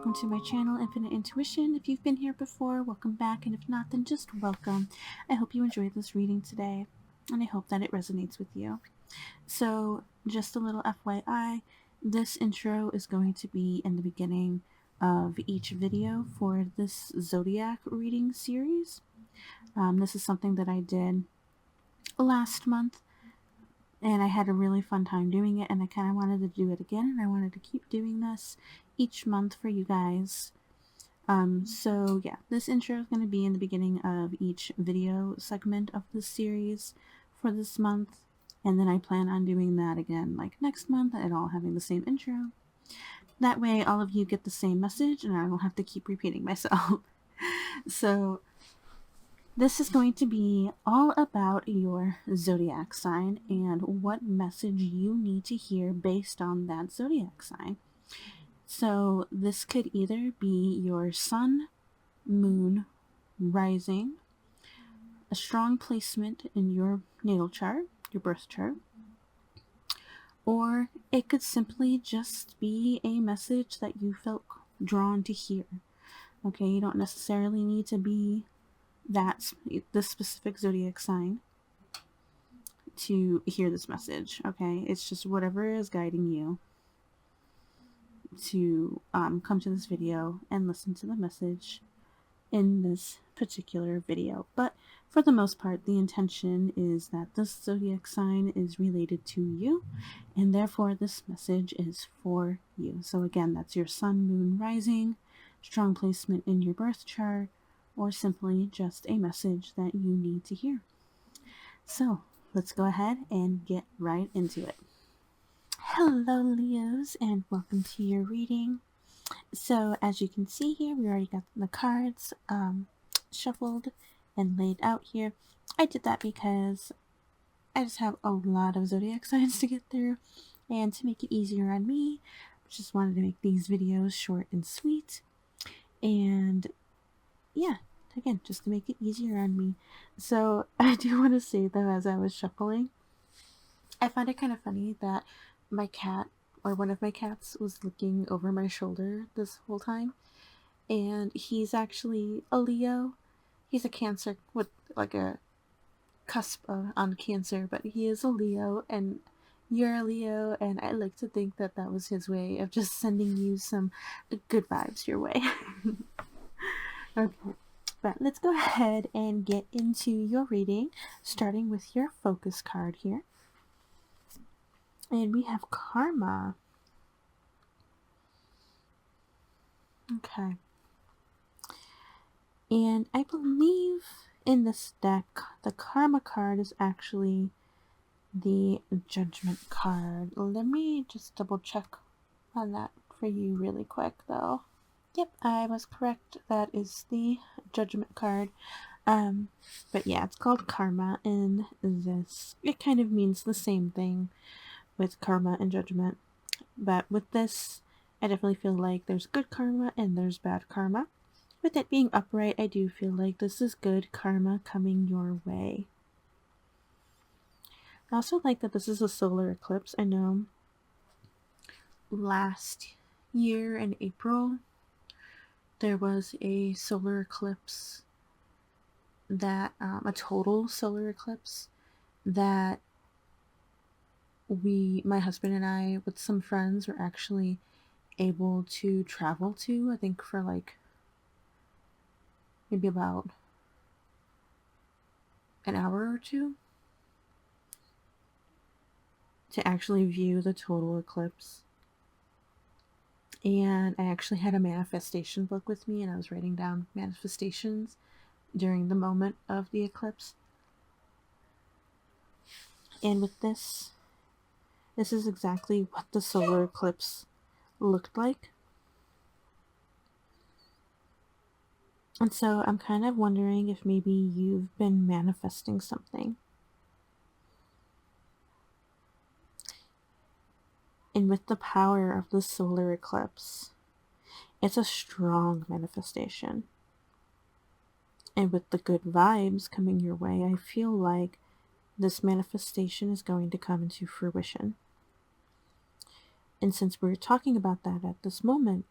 welcome to my channel, Infinite Intuition. If you've been here before, welcome back, and if not, then just welcome. I hope you enjoyed this reading today, and I hope that it resonates with you. So, just a little FYI, this intro is going to be in the beginning of each video for this Zodiac reading series. This is something that I did last month, and I had a really fun time doing it, and I kind of wanted to do it again, and I wanted to keep doing this each month for you guys. So yeah, this intro is going to be in the beginning of each video segment of this series for this month, and then I plan on doing that again like next month and all having the same intro. That way all of you get the same message and I don't have to keep repeating myself. So this is going to be all about your zodiac sign and what message you need to hear based on that zodiac sign. So this could either be your sun, moon, rising, a strong placement in your natal chart, your birth chart, or it could simply just be a message that you felt drawn to hear. Okay, you don't necessarily need to be this specific zodiac sign to hear this message. Okay, it's just whatever is guiding you to come to this video and listen to the message in this particular video. But for the most part, the intention is that this zodiac sign is related to you, and therefore this message is for you. So again, that's your sun, moon, rising, strong placement in your birth chart, or simply just a message that you need to hear. So let's go ahead and get right into it. Hello Leos, and welcome to your reading. So as you can see here, we already got the cards shuffled and laid out here. I did that because I just have a lot of zodiac signs to get through, and to make it easier on me, I just wanted to make these videos short and sweet. And yeah, again, just to make it easier on me. So I do want to say though, as I was shuffling, I find it kind of funny that my cat, or one of my cats, was looking over my shoulder this whole time, and he's actually a Leo. He's a Cancer with like a cusp on Cancer, but he is a Leo, and you're a Leo, and I like to think that that was his way of just sending you some good vibes your way. Okay, but let's go ahead and get into your reading, starting with your focus card here. And we have Karma. Okay. And I believe in this deck, the Karma card is actually the Judgment card. Let me just double check on that for you really quick though. Yep, I was correct. That is the Judgment card. But yeah, it's called Karma in this. It kind of means the same thing with Karma and Judgment. But with this, I definitely feel like there's good karma and there's bad karma. With it being upright, I do feel like this is good karma coming your way. I also like that this is a solar eclipse. I know last year in April, there was a solar eclipse that, a total solar eclipse that my husband and I, with some friends, were actually able to travel to, I think for like maybe about an hour or two to actually view the total eclipse. And I actually had a manifestation book with me, and I was writing down manifestations during the moment of the eclipse. And with this is exactly what the solar eclipse looked like. And so I'm kind of wondering if maybe you've been manifesting something. And with the power of the solar eclipse, it's a strong manifestation. And with the good vibes coming your way, I feel like this manifestation is going to come into fruition. And since we're talking about that at this moment,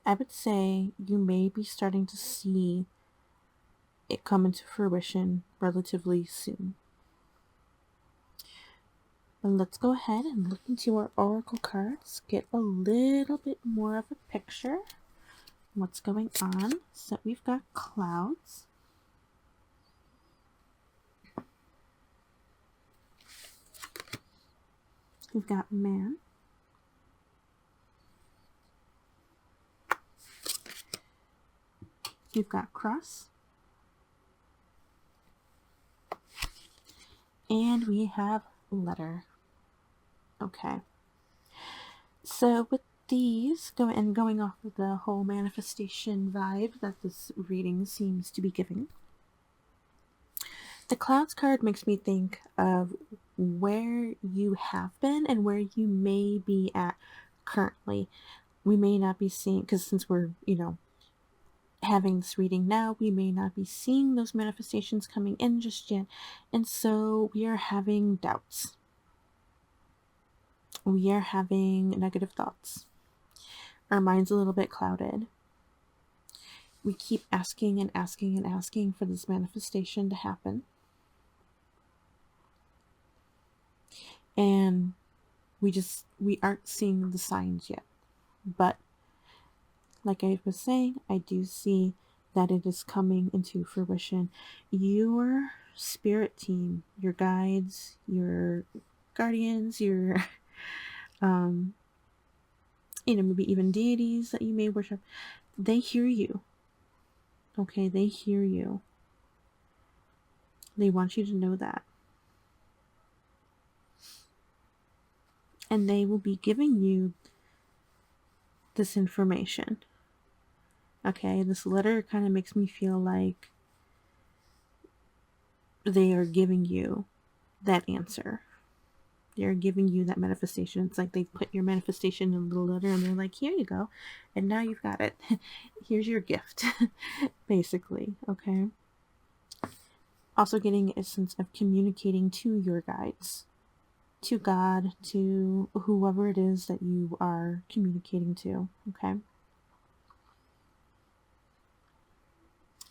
I would say you may be starting to see it come into fruition relatively soon. But let's go ahead and look into our oracle cards, get a little bit more of a picture of what's going on. So we've got clouds. We've got man. We've got cross. And we have letter. Okay. So with these, going off of the whole manifestation vibe that this reading seems to be giving, the clouds card makes me think of where you have been and where you may be at currently. We may not be seeing, because since we're, having this reading now, we may not be seeing those manifestations coming in just yet. And so we are having doubts. We are having negative thoughts. Our mind's a little bit clouded. We keep asking and asking and asking for this manifestation to happen. And we aren't seeing the signs yet. But like I was saying, I do see that it is coming into fruition. Your spirit team, your guides, your guardians, your maybe even deities that you may worship, they hear you. Okay, they hear you. They want you to know that. And they will be giving you this information. Okay, this letter kind of makes me feel like they are giving you that answer. They're giving you that manifestation. It's like they put your manifestation in a little letter and they're like, here you go. And now you've got it. Here's your gift, basically. Okay. Also getting a sense of communicating to your guides, to God, to whoever it is that you are communicating to. Okay.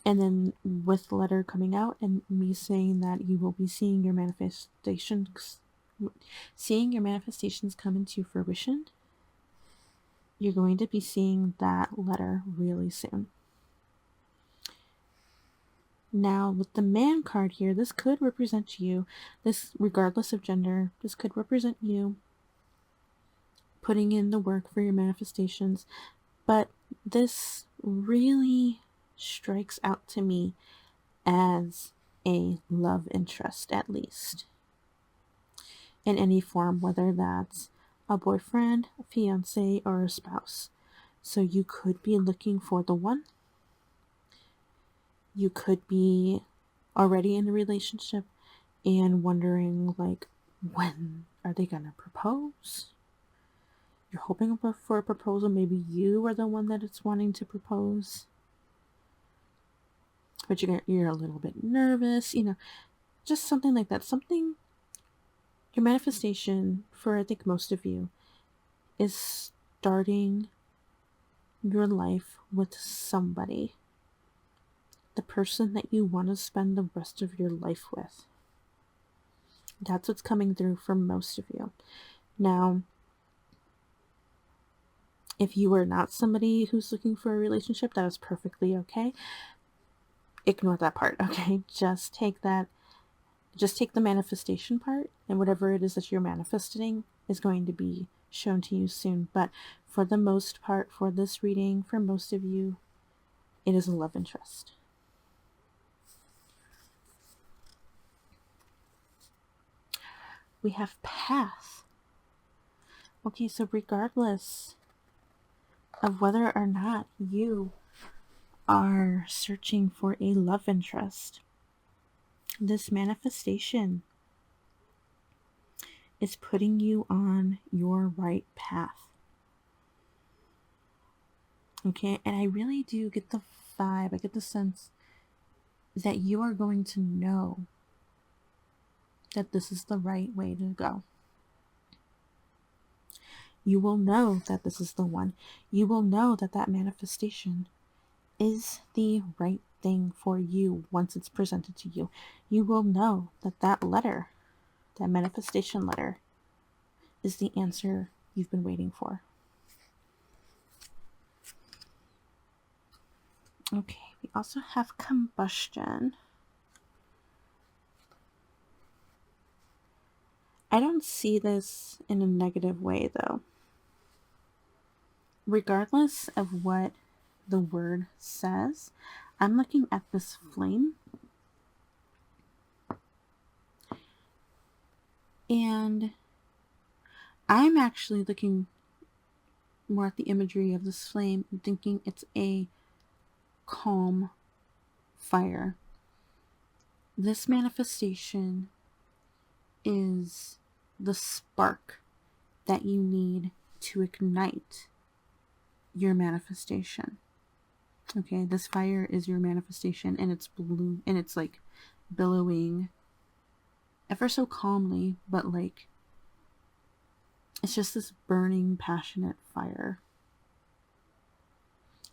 And then with the letter coming out and me saying that you will be seeing your manifestations come into fruition, you're going to be seeing that letter really soon. Now, with the man card here, this could represent you. This, regardless of gender, this could represent you putting in the work for your manifestations. But this really strikes out to me as a love interest, at least. In any form, whether that's a boyfriend, a fiance, or a spouse. So you could be looking for the one. You could be already in a relationship and wondering, like, when are they gonna propose? You're hoping for a proposal. Maybe you are the one that is wanting to propose, but you're a little bit nervous, just something like that. Something, your manifestation, for I think most of you, is starting your life with somebody. The person that you want to spend the rest of your life with. That's what's coming through for most of you. Now, if you are not somebody who's looking for a relationship, that is perfectly okay. Ignore that part, okay? Just take the manifestation part, and whatever it is that you're manifesting is going to be shown to you soon. But for the most part, for this reading, for most of you, it is a love interest. We have path. Okay, so regardless of whether or not you are searching for a love interest, this manifestation is putting you on your right path. Okay, and I really do get the vibe, I get the sense that you are going to know that this is the right way to go. You will know that this is the one. You will know that that manifestation is the right thing for you once it's presented to you. You will know that that letter, that manifestation letter, is the answer you've been waiting for. Okay, we also have combustion. I don't see this in a negative way though. Regardless of what the word says, I'm looking at this flame, and I'm actually looking more at the imagery of this flame and thinking it's a calm fire. This manifestation is the spark that you need to ignite your manifestation. Okay, this fire is your manifestation, and it's blue, and it's like billowing ever so calmly, but like it's just this burning, passionate fire.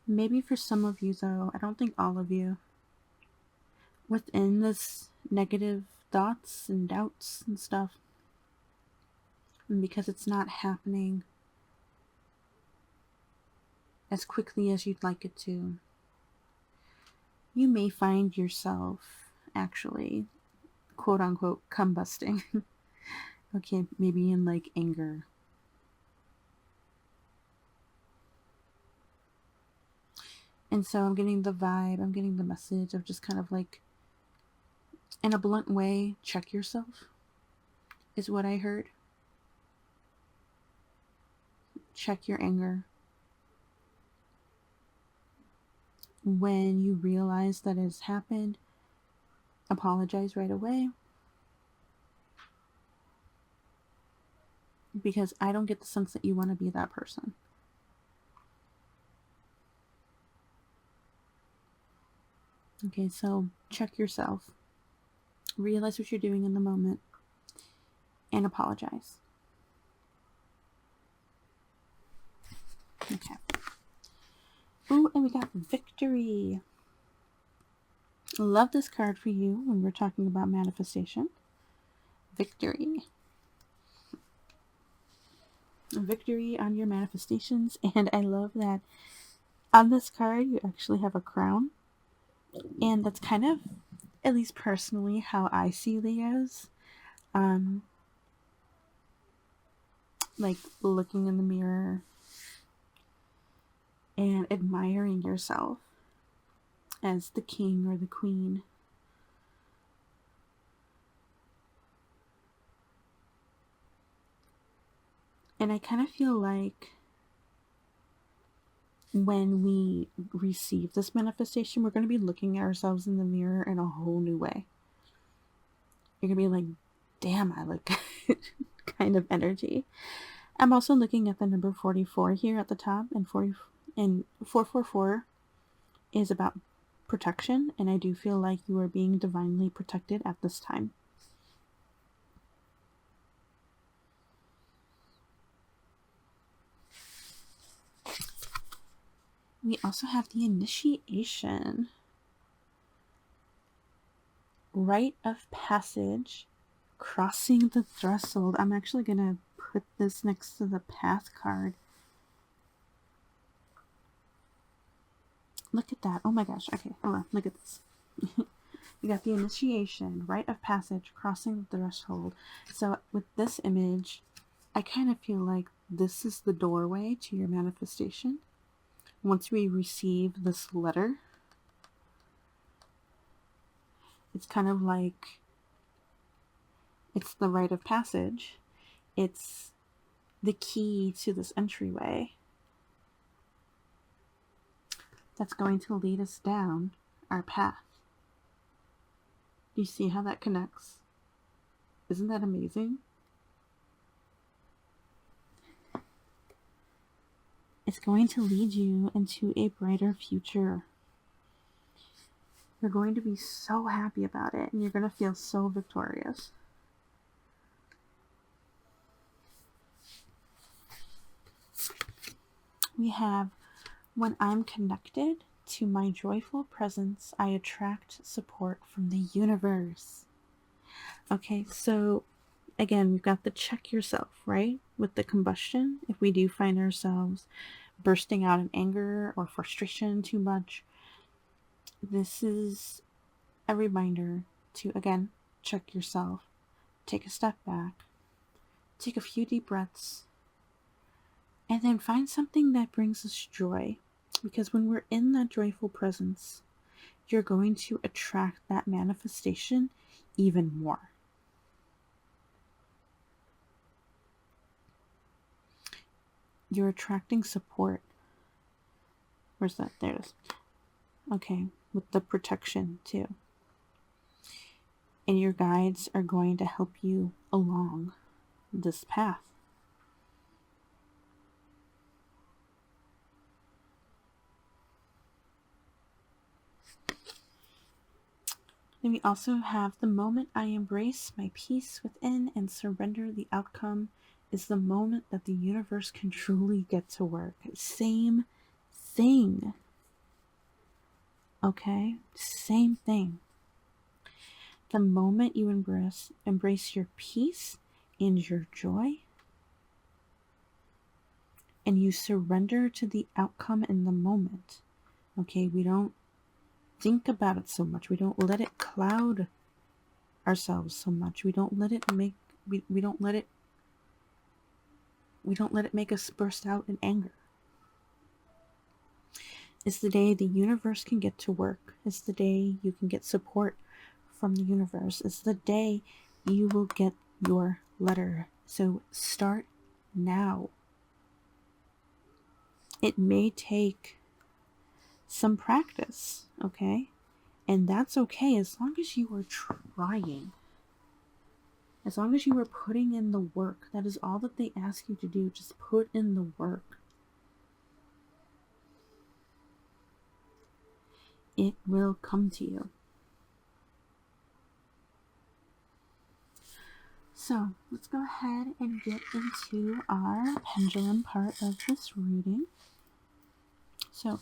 Maybe for some of you, though, I don't think all of you, within this negative thoughts and doubts and stuff, and because it's not happening as quickly as you'd like it to, you may find yourself actually, quote unquote, combusting. Okay, maybe in like anger. And so I'm getting the vibe, I'm getting the message of just kind of like, in a blunt way, check yourself, is what I heard. Check your anger. When you realize that it has happened, apologize right away. Because I don't get the sense that you want to be that person. Okay, so check yourself. Realize what you're doing in the moment. And apologize. Okay. Ooh, and we got victory. Love this card for you when we're talking about manifestation. Victory. Victory on your manifestations. And I love that on this card you actually have a crown. And that's kind of, at least personally, how I see Leos. Like looking in the mirror and admiring yourself as the king or the queen. And I kind of feel like when we receive this manifestation, we're going to be looking at ourselves in the mirror in a whole new way. You're going to be like, damn, I look good kind of energy. I'm also looking at the number 44 here at the top, and 444 is about protection, and I do feel like you are being divinely protected at this time. We also have the initiation. Rite of passage, crossing the threshold. I'm actually going to put this next to the path card. Look at that. Oh my gosh. Okay, hold on. Look at this. We got the initiation, rite of passage, crossing the threshold. So with this image, I kind of feel like this is the doorway to your manifestation. Once we receive this letter, it's kind of like it's the rite of passage. It's the key to this entryway that's going to lead us down our path. Do you see how that connects? Isn't that amazing? It's going to lead you into a brighter future. You're going to be so happy about it, and you're going to feel so victorious. we have, when I'm connected to my joyful presence, I attract support from the universe. Okay, so again, we've got the check yourself, right? With the combustion, if we do find ourselves bursting out in anger or frustration too much, this is a reminder to, again, check yourself, take a step back, take a few deep breaths, and then find something that brings us joy. Because when we're in that joyful presence, you're going to attract that manifestation even more. You're attracting support. Where's that? There it is. Okay, with the protection too. And your guides are going to help you along this path. Then we also have the moment I embrace my peace within and surrender the outcome is the moment that the universe can truly get to work. Same thing. Okay? Same thing. The moment you embrace your peace and your joy, and you surrender to the outcome in the moment. Okay, we don't think about it so much. We don't let it cloud ourselves so much. We don't let it make we don't let it make us burst out in anger. It's the day the universe can get to work. It's the day you can get support from the universe. It's the day you will get your letter. So start now. It may take some practice, okay? And that's okay as long as you are trying. As long as you are putting in the work. That is all that they ask you to do. Just put in the work. It will come to you. So let's go ahead and get into our pendulum part of this reading. So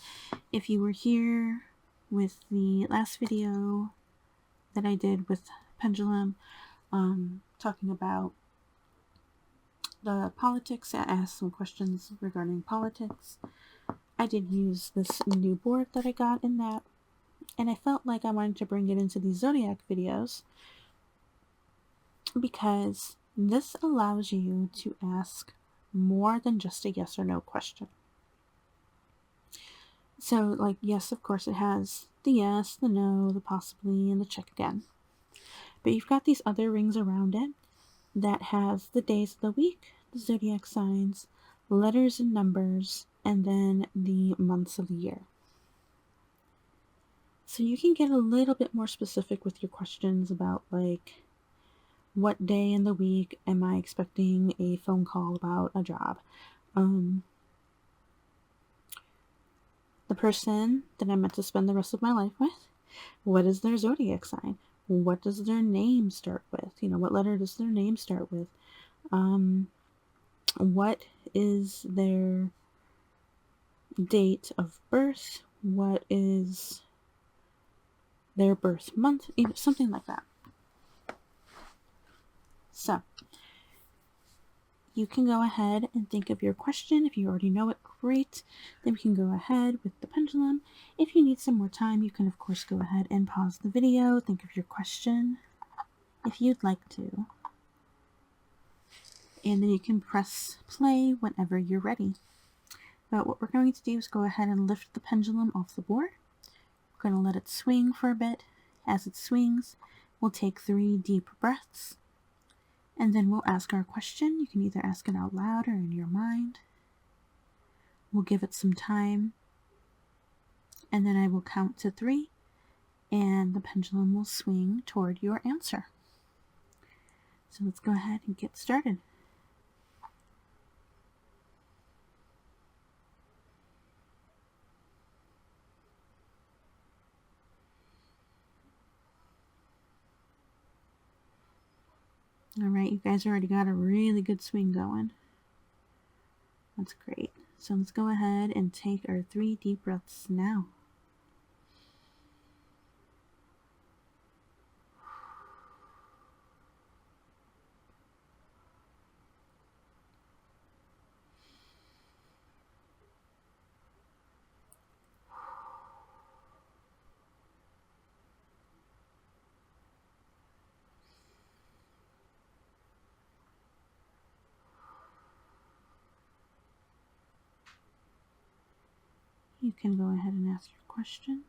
if you were here with the last video that I did with pendulum, talking about the politics, I asked some questions regarding politics. I did use this new board that I got in that, and I felt like I wanted to bring it into these zodiac videos because this allows you to ask more than just a yes or no question. So, like, yes, of course, it has the yes, the no, the possibly, and the check again. But you've got these other rings around it that has the days of the week, the zodiac signs, letters and numbers, and then the months of the year. So you can get a little bit more specific with your questions about, like, what day in the week am I expecting a phone call about a job? The person that I'm meant to spend the rest of my life with, what is their zodiac sign? What does their name start with? What letter does their name start with? What is their date of birth? What is their birth month? Something like that. So you can go ahead and think of your question. If you already know it, great. Then we can go ahead with the pendulum. If you need some more time, you can of course go ahead and pause the video, think of your question if you'd like to. And then you can press play whenever you're ready. But what we're going to do is go ahead and lift the pendulum off the board. We're going to let it swing for a bit. As it swings, we'll take 3 deep breaths. And then we'll ask our question. You can either ask it out loud or in your mind. We'll give it some time. And then I will count to 3. And the pendulum will swing toward your answer. So let's go ahead and get started. Alright, you guys already got a really good swing going. That's great. So let's go ahead and take our 3 deep breaths now. You can go ahead and ask your question.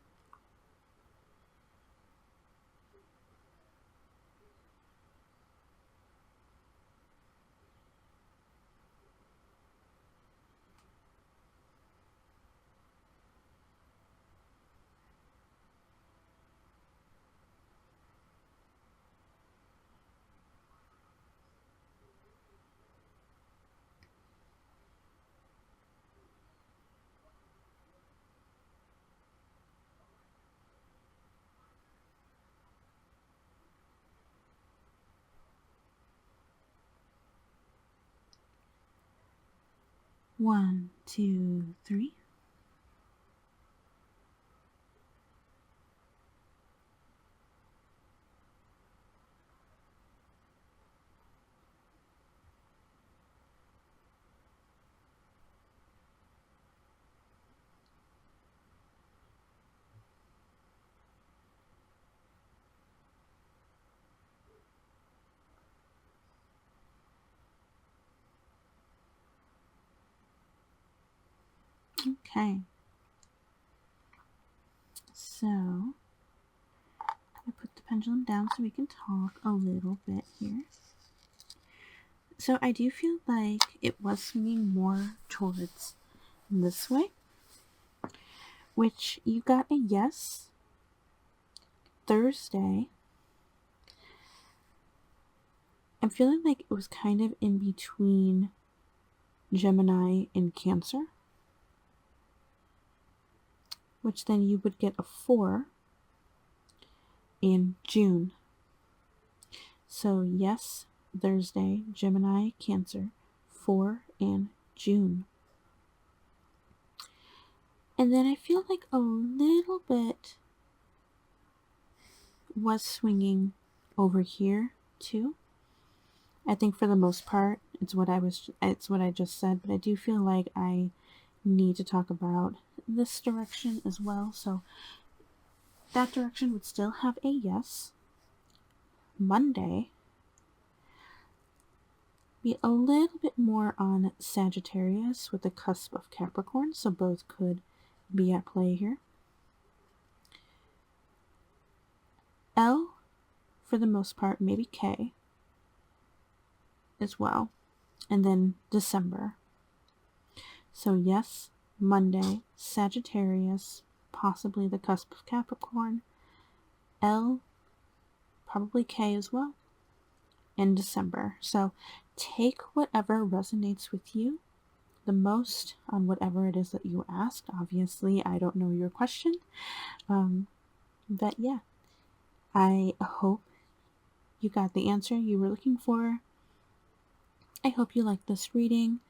One, two, three. Okay. So, I put the pendulum down so we can talk a little bit here. So I do feel like it was swinging more towards this way, which you got a yes. Thursday, I'm feeling like it was kind of in between Gemini and Cancer, which then you would get a 4 in June. So yes, Thursday, Gemini, Cancer, 4 in June. And then I feel like a little bit was swinging over here too. I think for the most part, it's what I just said, but I do feel like I need to talk about this direction as well. So that direction would still have a yes. Monday, be a little bit more on Sagittarius with the cusp of Capricorn, so both could be at play here. L, for the most part, maybe K as well. And then December. So yes, Monday, Sagittarius, possibly the cusp of Capricorn. L, probably K as well. In December. So take whatever resonates with you the most on whatever it is that you asked. Obviously, I don't know your question. But yeah, I hope you got the answer you were looking for. I hope you liked this reading.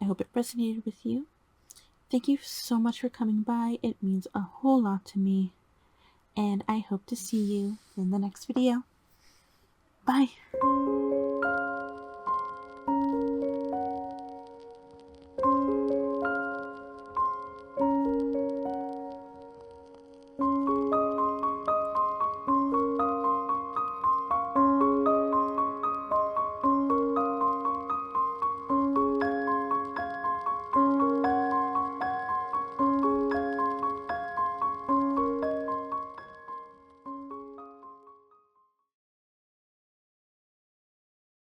I hope it resonated with you. Thank you so much for coming by. It means a whole lot to me. And I hope to see you in the next video. Bye.